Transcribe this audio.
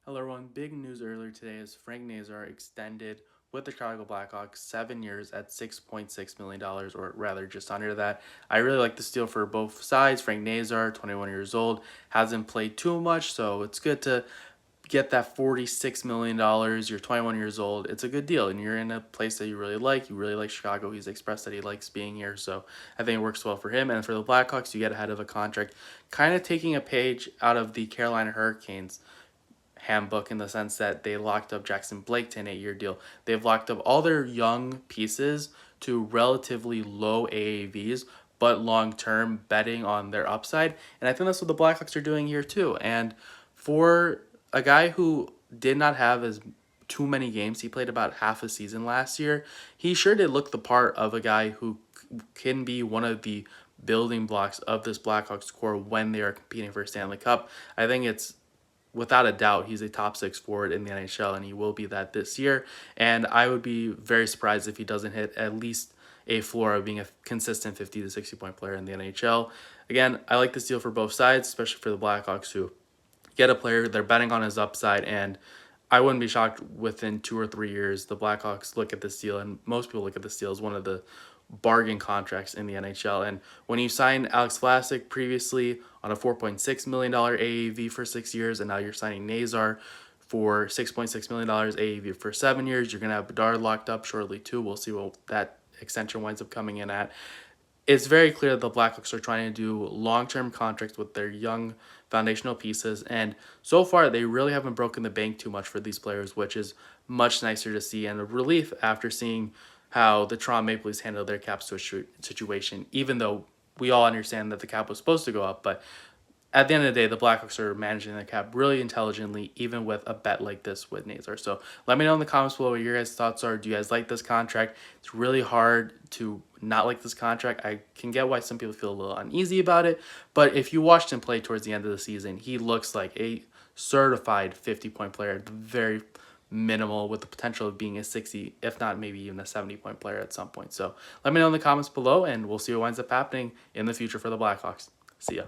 Hello everyone, big news earlier today is Frank Nazar extended with the Chicago Blackhawks 7 years at $6.6 million, or rather just under that. I really like this deal for both sides. Frank Nazar, 21 years old, hasn't played too much, so it's good to get that $46 million. You're 21 years old. It's a good deal, and you're in a place that you really like. You really like Chicago. He's expressed that he likes being here, so I think it works well for him. And for the Blackhawks, you get ahead of a contract, kind of taking a page out of the Carolina Hurricanes handbook in the sense that they locked up Jackson Blake to an 8-year deal. They've locked up all their young pieces to relatively low AAVs, but long term betting on their upside. And I think that's what the Blackhawks are doing here too. And for a guy who did not have as too many games, he played about half a season last year. He sure did look the part of a guy who can be one of the building blocks of this Blackhawks core when they are competing for a Stanley Cup. I think it's without a doubt, he's a top six forward in the NHL, and he will be that this year. And I would be very surprised if he doesn't hit at least a floor of being a consistent 50 to 60 point player in the NHL. Again, I like this deal for both sides, especially for the Blackhawks who get a player, they're betting on his upside, and I wouldn't be shocked within 2 or 3 years the Blackhawks look at this deal, and most people look at this deal as one of the bargain contracts in the NHL. And when you signed Alex Vlasic previously on a $4.6 million AAV for 6 years, and now you're signing Nazar for $6.6 million AAV for 7 years, you're going to have Bedard locked up shortly too. We'll see what that extension winds up coming in at. It's very clear that the Blackhawks are trying to do long-term contracts with their young foundational pieces, and so far they really haven't broken the bank too much for these players, which is much nicer to see and a relief after seeing how the Toronto Maple Leafs handled their cap situation, even though we all understand that the cap was supposed to go up. But at the end of the day, the Blackhawks are managing their cap really intelligently, even with a bet like this with Nazar. So let me know in the comments below what your guys' thoughts are. Do you guys like this contract? It's really hard to not like this contract. I can get why some people feel a little uneasy about it, but if you watched him play towards the end of the season, he looks like a certified 50-point player at the very minimal, with the potential of being a 60, if not maybe even a 70-point player at some point. So let me know in the comments below, and we'll see what winds up happening in the future for the Blackhawks. See ya.